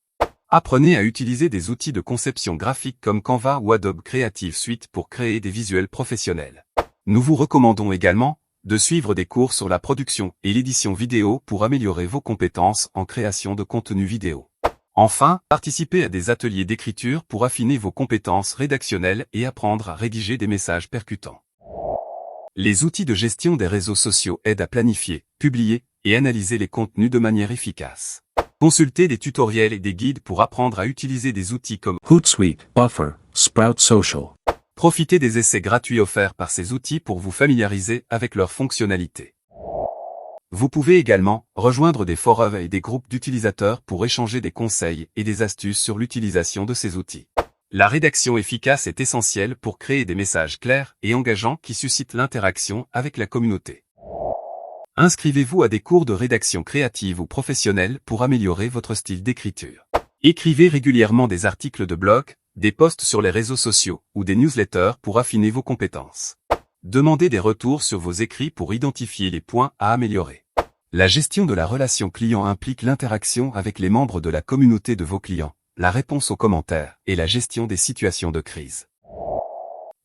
Apprenez à utiliser des outils de conception graphique comme Canva ou Adobe Creative Suite pour créer des visuels professionnels. Nous vous recommandons également de suivre des cours sur la production et l'édition vidéo pour améliorer vos compétences en création de contenu vidéo. Enfin, participez à des ateliers d'écriture pour affiner vos compétences rédactionnelles et apprendre à rédiger des messages percutants. Les outils de gestion des réseaux sociaux aident à planifier, publier et analyser les contenus de manière efficace. Consultez des tutoriels et des guides pour apprendre à utiliser des outils comme Hootsuite, Buffer, Sprout Social. Profitez des essais gratuits offerts par ces outils pour vous familiariser avec leurs fonctionnalités. Vous pouvez également rejoindre des forums et des groupes d'utilisateurs pour échanger des conseils et des astuces sur l'utilisation de ces outils. La rédaction efficace est essentielle pour créer des messages clairs et engageants qui suscitent l'interaction avec la communauté. Inscrivez-vous à des cours de rédaction créative ou professionnelle pour améliorer votre style d'écriture. Écrivez régulièrement des articles de blog, des posts sur les réseaux sociaux ou des newsletters pour affiner vos compétences. Demandez des retours sur vos écrits pour identifier les points à améliorer. La gestion de la relation client implique l'interaction avec les membres de la communauté de vos clients, la réponse aux commentaires et la gestion des situations de crise.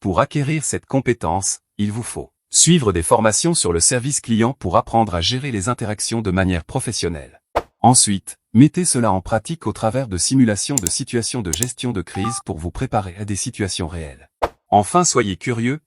Pour acquérir cette compétence, il vous faut suivre des formations sur le service client pour apprendre à gérer les interactions de manière professionnelle. Ensuite, mettez cela en pratique au travers de simulations de situations de gestion de crise pour vous préparer à des situations réelles. Enfin, soyez curieux.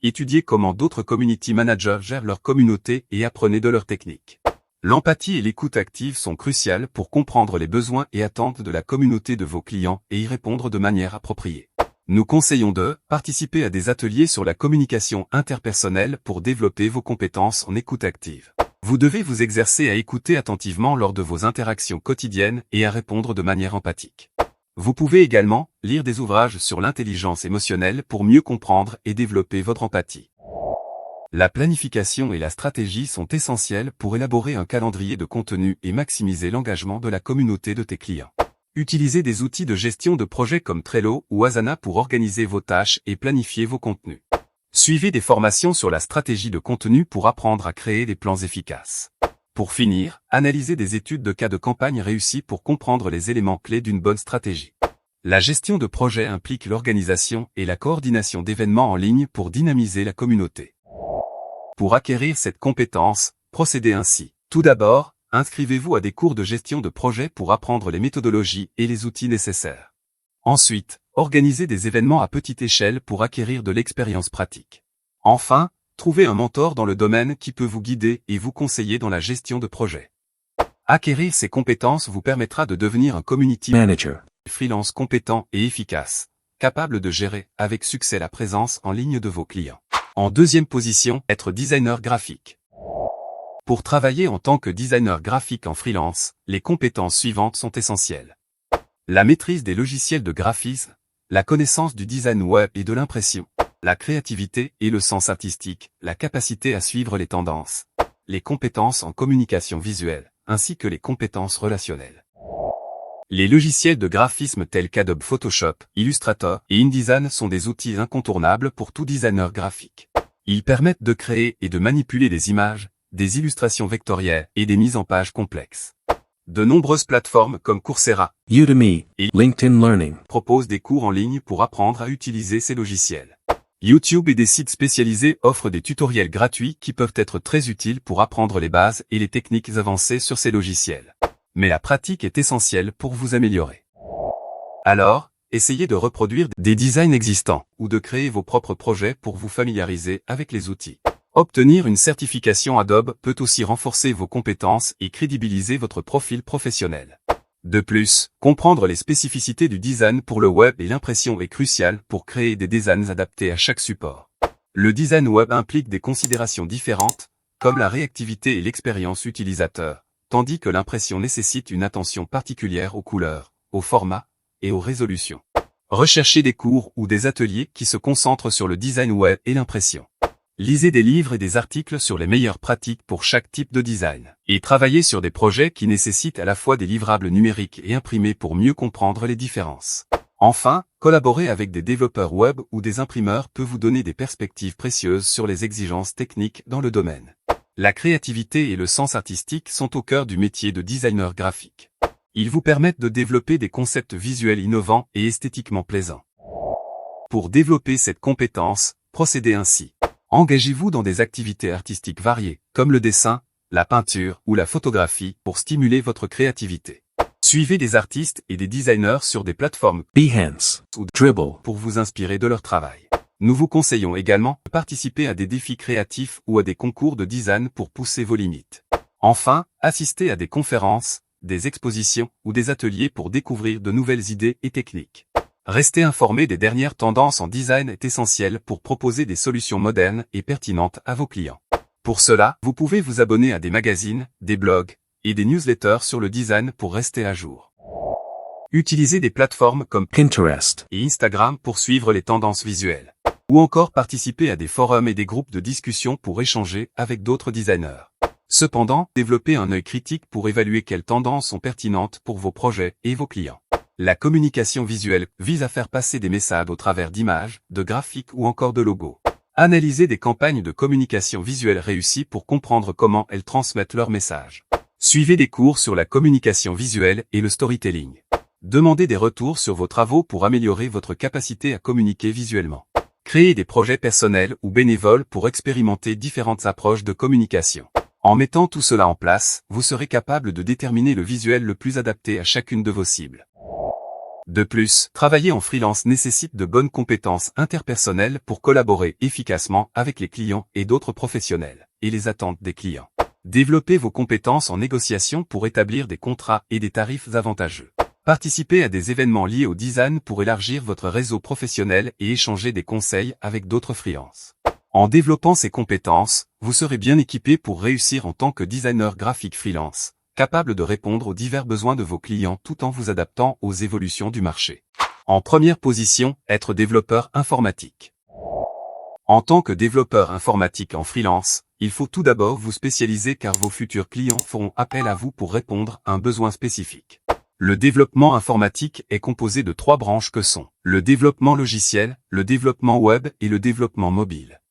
Étudiez comment d'autres community managers gèrent leur communauté et apprenez de leurs techniques. L'empathie et l'écoute active sont cruciales pour comprendre les besoins et attentes de la communauté de vos clients et y répondre de manière appropriée. Nous conseillons de participer à des ateliers sur la communication interpersonnelle pour développer vos compétences en écoute active. Vous devez vous exercer à écouter attentivement lors de vos interactions quotidiennes et à répondre de manière empathique. Vous pouvez également lire des ouvrages sur l'intelligence émotionnelle pour mieux comprendre et développer votre empathie. La planification et la stratégie sont essentielles pour élaborer un calendrier de contenu et maximiser l'engagement de la communauté de tes clients. Utilisez des outils de gestion de projets comme Trello ou Asana pour organiser vos tâches et planifier vos contenus. Suivez des formations sur la stratégie de contenu pour apprendre à créer des plans efficaces. Pour finir, analysez des études de cas de campagne réussies pour comprendre les éléments clés d'une bonne stratégie. La gestion de projet implique l'organisation et la coordination d'événements en ligne pour dynamiser la communauté. Pour acquérir cette compétence, procédez ainsi. Tout d'abord, inscrivez-vous à des cours de gestion de projet pour apprendre les méthodologies et les outils nécessaires. Ensuite, organisez des événements à petite échelle pour acquérir de l'expérience pratique. Enfin, trouvez un mentor dans le domaine qui peut vous guider et vous conseiller dans la gestion de projet. Acquérir ces compétences vous permettra de devenir un community Manager. freelance compétent et efficace, capable de gérer avec succès la présence en ligne de vos clients. En deuxième position, être designer graphique. Pour travailler en tant que designer graphique en freelance, les compétences suivantes sont essentielles. La maîtrise des logiciels de graphisme, la connaissance du design web et de l'impression, la créativité et le sens artistique, la capacité à suivre les tendances, les compétences en communication visuelle, ainsi que les compétences relationnelles. Les logiciels de graphisme tels qu'Adobe Photoshop, Illustrator et InDesign sont des outils incontournables pour tout designer graphique. Ils permettent de créer et de manipuler des images, des illustrations vectorielles et des mises en page complexes. De nombreuses plateformes comme Coursera, Udemy, LinkedIn Learning proposent des cours en ligne pour apprendre à utiliser ces logiciels. YouTube et des sites spécialisés offrent des tutoriels gratuits qui peuvent être très utiles pour apprendre les bases et les techniques avancées sur ces logiciels. Mais la pratique est essentielle pour vous améliorer. Alors, essayez de reproduire des designs existants ou de créer vos propres projets pour vous familiariser avec les outils. Obtenir une certification Adobe peut aussi renforcer vos compétences et crédibiliser votre profil professionnel. De plus, comprendre les spécificités du design pour le web et l'impression est crucial pour créer des designs adaptés à chaque support. Le design web implique des considérations différentes, comme la réactivité et l'expérience utilisateur, tandis que l'impression nécessite une attention particulière aux couleurs, au format et aux résolutions. Recherchez des cours ou des ateliers qui se concentrent sur le design web et l'impression. Lisez des livres et des articles sur les meilleures pratiques pour chaque type de design. Et travaillez sur des projets qui nécessitent à la fois des livrables numériques et imprimés pour mieux comprendre les différences. Enfin, collaborer avec des développeurs web ou des imprimeurs peut vous donner des perspectives précieuses sur les exigences techniques dans le domaine. La créativité et le sens artistique sont au cœur du métier de designer graphique. Ils vous permettent de développer des concepts visuels innovants et esthétiquement plaisants. Pour développer cette compétence, procédez ainsi. Engagez-vous dans des activités artistiques variées, comme le dessin, la peinture ou la photographie, pour stimuler votre créativité. Suivez des artistes et des designers sur des plateformes Behance ou Dribbble pour vous inspirer de leur travail. Nous vous conseillons également de participer à des défis créatifs ou à des concours de design pour pousser vos limites. Enfin, assistez à des conférences, des expositions ou des ateliers pour découvrir de nouvelles idées et techniques. Rester informé des dernières tendances en design est essentiel pour proposer des solutions modernes et pertinentes à vos clients. Pour cela, vous pouvez vous abonner à des magazines, des blogs et des newsletters sur le design pour rester à jour. Utilisez des plateformes comme Pinterest et Instagram pour suivre les tendances visuelles. Ou encore participer à des forums et des groupes de discussion pour échanger avec d'autres designers. Cependant, développez un œil critique pour évaluer quelles tendances sont pertinentes pour vos projets et vos clients. La communication visuelle vise à faire passer des messages au travers d'images, de graphiques ou encore de logos. Analysez des campagnes de communication visuelle réussies pour comprendre comment elles transmettent leur message. Suivez des cours sur la communication visuelle et le storytelling. Demandez des retours sur vos travaux pour améliorer votre capacité à communiquer visuellement. Créez des projets personnels ou bénévoles pour expérimenter différentes approches de communication. En mettant tout cela en place, vous serez capable de déterminer le visuel le plus adapté à chacune de vos cibles. De plus, travailler en freelance nécessite de bonnes compétences interpersonnelles pour collaborer efficacement avec les clients et d'autres professionnels, et les attentes des clients. Développez vos compétences en négociation pour établir des contrats et des tarifs avantageux. Participez à des événements liés au design pour élargir votre réseau professionnel et échanger des conseils avec d'autres freelances. En développant ces compétences, vous serez bien équipé pour réussir en tant que designer graphique freelance, capable de répondre aux divers besoins de vos clients tout en vous adaptant aux évolutions du marché. En première position, être développeur informatique. En tant que développeur informatique en freelance, il faut tout d'abord vous spécialiser car vos futurs clients feront appel à vous pour répondre à un besoin spécifique. Le développement informatique est composé de 3 branches que sont le développement logiciel, le développement web et le développement mobile.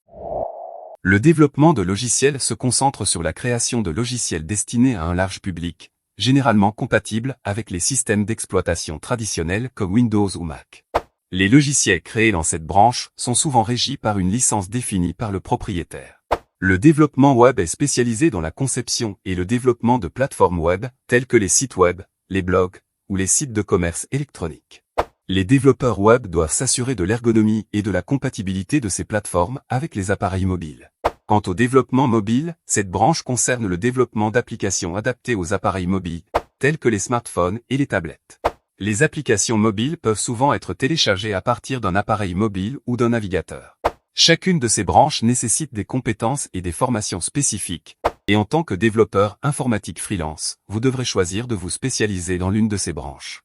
Le développement de logiciels se concentre sur la création de logiciels destinés à un large public, généralement compatibles avec les systèmes d'exploitation traditionnels comme Windows ou Mac. Les logiciels créés dans cette branche sont souvent régis par une licence définie par le propriétaire. Le développement web est spécialisé dans la conception et le développement de plateformes web, telles que les sites web, les blogs, ou les sites de commerce électronique. Les développeurs web doivent s'assurer de l'ergonomie et de la compatibilité de ces plateformes avec les appareils mobiles. Quant au développement mobile, cette branche concerne le développement d'applications adaptées aux appareils mobiles, tels que les smartphones et les tablettes. Les applications mobiles peuvent souvent être téléchargées à partir d'un appareil mobile ou d'un navigateur. Chacune de ces branches nécessite des compétences et des formations spécifiques, et en tant que développeur informatique freelance, vous devrez choisir de vous spécialiser dans l'une de ces branches.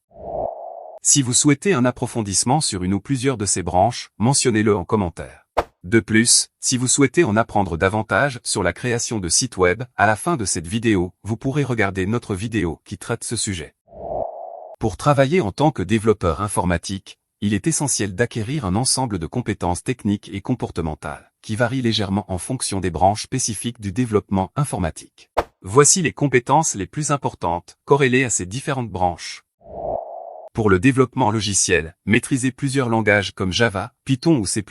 Si vous souhaitez un approfondissement sur une ou plusieurs de ces branches, mentionnez-le en commentaire. De plus, si vous souhaitez en apprendre davantage sur la création de sites web, à la fin de cette vidéo, vous pourrez regarder notre vidéo qui traite ce sujet. Pour travailler en tant que développeur informatique, il est essentiel d'acquérir un ensemble de compétences techniques et comportementales, qui varient légèrement en fonction des branches spécifiques du développement informatique. Voici les compétences les plus importantes, corrélées à ces différentes branches. Pour le développement logiciel, maîtriser plusieurs langages comme Java, Python ou C++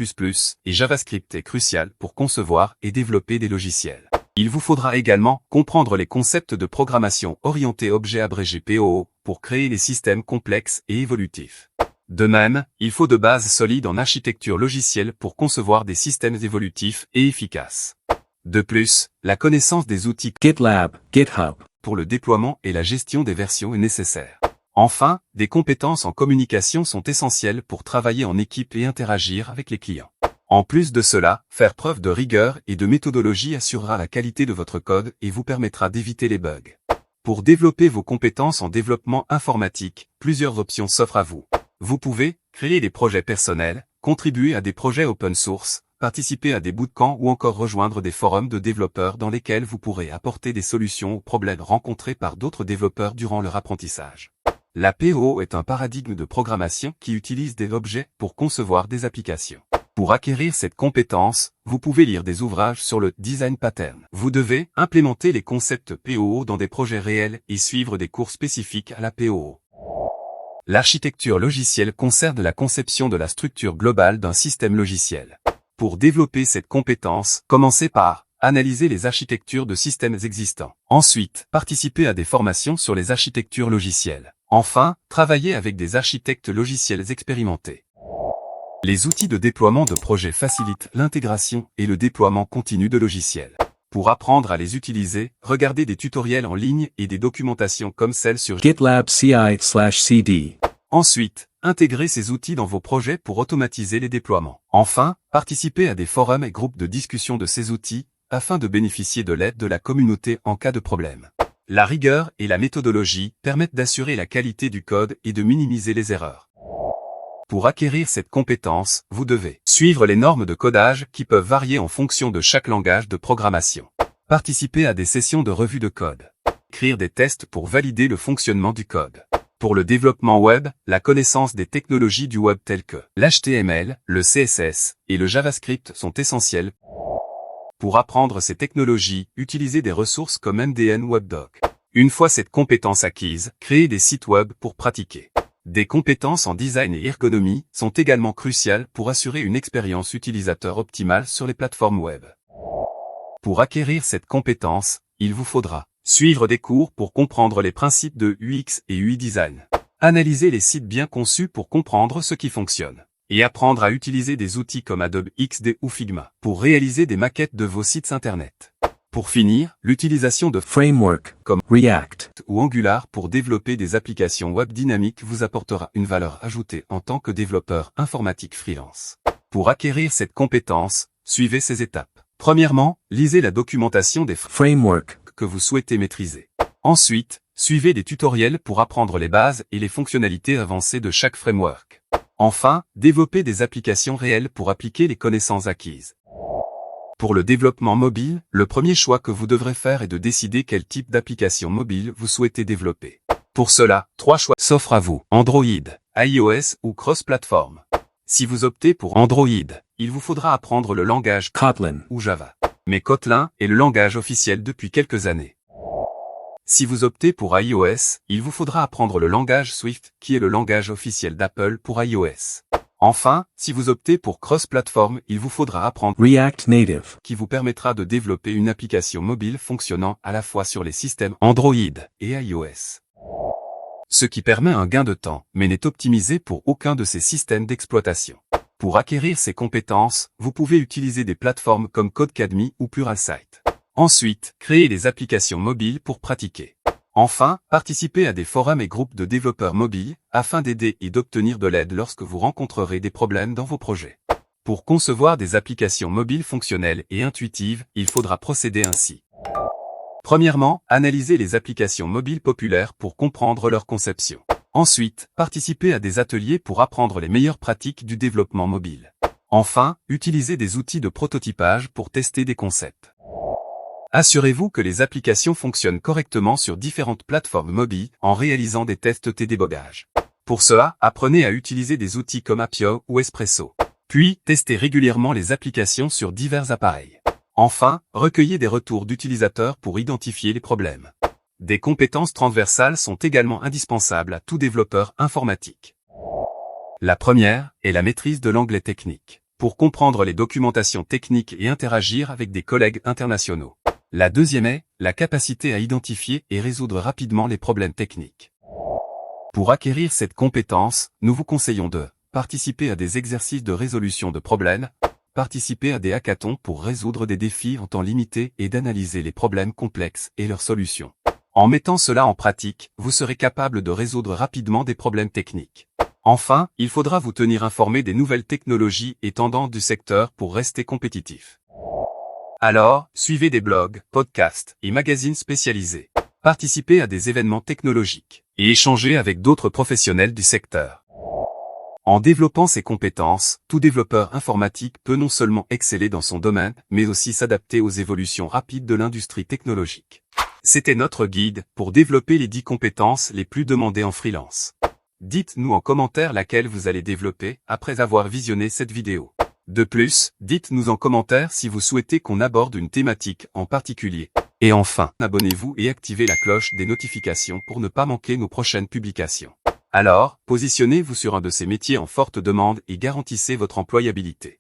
et JavaScript est crucial pour concevoir et développer des logiciels. Il vous faudra également comprendre les concepts de programmation orientée objet abrégé POO pour créer des systèmes complexes et évolutifs. De même, il faut de bases solides en architecture logicielle pour concevoir des systèmes évolutifs et efficaces. De plus, la connaissance des outils GitLab, GitHub, pour le déploiement et la gestion des versions est nécessaire. Enfin, des compétences en communication sont essentielles pour travailler en équipe et interagir avec les clients. En plus de cela, faire preuve de rigueur et de méthodologie assurera la qualité de votre code et vous permettra d'éviter les bugs. Pour développer vos compétences en développement informatique, plusieurs options s'offrent à vous. Vous pouvez créer des projets personnels, contribuer à des projets open source, participer à des bootcamps ou encore rejoindre des forums de développeurs dans lesquels vous pourrez apporter des solutions aux problèmes rencontrés par d'autres développeurs durant leur apprentissage. La POO est un paradigme de programmation qui utilise des objets pour concevoir des applications. Pour acquérir cette compétence, vous pouvez lire des ouvrages sur le design pattern. Vous devez implémenter les concepts POO dans des projets réels et suivre des cours spécifiques à la POO. L'architecture logicielle concerne la conception de la structure globale d'un système logiciel. Pour développer cette compétence, commencez par analyser les architectures de systèmes existants. Ensuite, participer à des formations sur les architectures logicielles. Enfin, travailler avec des architectes logiciels expérimentés. Les outils de déploiement de projets facilitent l'intégration et le déploiement continu de logiciels. Pour apprendre à les utiliser, regardez des tutoriels en ligne et des documentations comme celle sur GitLab CI/CD. Ensuite, intégrez ces outils dans vos projets pour automatiser les déploiements. Enfin, participez à des forums et groupes de discussion de ces outils, afin de bénéficier de l'aide de la communauté en cas de problème. La rigueur et la méthodologie permettent d'assurer la qualité du code et de minimiser les erreurs. Pour acquérir cette compétence, vous devez suivre les normes de codage qui peuvent varier en fonction de chaque langage de programmation. Participer à des sessions de revue de code. Écrire des tests pour valider le fonctionnement du code. Pour le développement web, la connaissance des technologies du web telles que l'HTML, le CSS et le JavaScript sont essentielles. Pour apprendre ces technologies, utilisez des ressources comme MDN WebDoc. Une fois cette compétence acquise, créez des sites web pour pratiquer. Des compétences en design et ergonomie sont également cruciales pour assurer une expérience utilisateur optimale sur les plateformes web. Pour acquérir cette compétence, il vous faudra suivre des cours pour comprendre les principes de UX et UI design, analyser les sites bien conçus pour comprendre ce qui fonctionne, et apprendre à utiliser des outils comme Adobe XD ou Figma pour réaliser des maquettes de vos sites internet. Pour finir, l'utilisation de Framework comme React ou Angular pour développer des applications web dynamiques vous apportera une valeur ajoutée en tant que développeur informatique freelance. Pour acquérir cette compétence, suivez ces étapes. Premièrement, lisez la documentation des frameworks que vous souhaitez maîtriser. Ensuite, suivez des tutoriels pour apprendre les bases et les fonctionnalités avancées de chaque framework. Enfin, développez des applications réelles pour appliquer les connaissances acquises. Pour le développement mobile, le premier choix que vous devrez faire est de décider quel type d'application mobile vous souhaitez développer. Pour cela, 3 choix s'offrent à vous: Android, iOS ou cross-platform. Si vous optez pour Android, il vous faudra apprendre le langage Kotlin ou Java. Mais Kotlin est le langage officiel depuis quelques années. Si vous optez pour iOS, il vous faudra apprendre le langage Swift, qui est le langage officiel d'Apple pour iOS. Enfin, si vous optez pour cross-platform, il vous faudra apprendre React Native. qui vous permettra de développer une application mobile fonctionnant à la fois sur les systèmes Android et iOS. Ce qui permet un gain de temps, mais n'est optimisé pour aucun de ces systèmes d'exploitation. Pour acquérir ces compétences, vous pouvez utiliser des plateformes comme Codecademy ou Pluralsight. Ensuite, créer des applications mobiles pour pratiquer. Enfin, participez à des forums et groupes de développeurs mobiles, afin d'aider et d'obtenir de l'aide lorsque vous rencontrerez des problèmes dans vos projets. Pour concevoir des applications mobiles fonctionnelles et intuitives, il faudra procéder ainsi. Premièrement, analysez les applications mobiles populaires pour comprendre leur conception. Ensuite, participez à des ateliers pour apprendre les meilleures pratiques du développement mobile. Enfin, utilisez des outils de prototypage pour tester des concepts. Assurez-vous que les applications fonctionnent correctement sur différentes plateformes mobiles en réalisant des tests de débogage. Pour cela, apprenez à utiliser des outils comme Appio ou Espresso. Puis, testez régulièrement les applications sur divers appareils. Enfin, recueillez des retours d'utilisateurs pour identifier les problèmes. Des compétences transversales sont également indispensables à tout développeur informatique. La première est la maîtrise de l'anglais technique, pour comprendre les documentations techniques et interagir avec des collègues internationaux. La deuxième est la capacité à identifier et résoudre rapidement les problèmes techniques. Pour acquérir cette compétence, nous vous conseillons de participer à des exercices de résolution de problèmes, participer à des hackathons pour résoudre des défis en temps limité et d'analyser les problèmes complexes et leurs solutions. En mettant cela en pratique, vous serez capable de résoudre rapidement des problèmes techniques. Enfin, il faudra vous tenir informé des nouvelles technologies et tendances du secteur pour rester compétitif. Alors, suivez des blogs, podcasts et magazines spécialisés. Participez à des événements technologiques et échangez avec d'autres professionnels du secteur. En développant ces compétences, tout développeur informatique peut non seulement exceller dans son domaine, mais aussi s'adapter aux évolutions rapides de l'industrie technologique. C'était notre guide pour développer les 10 compétences les plus demandées en freelance. Dites-nous en commentaire laquelle vous allez développer après avoir visionné cette vidéo. De plus, dites-nous en commentaire si vous souhaitez qu'on aborde une thématique en particulier. Et enfin, abonnez-vous et activez la cloche des notifications pour ne pas manquer nos prochaines publications. Alors, positionnez-vous sur un de ces métiers en forte demande et garantissez votre employabilité.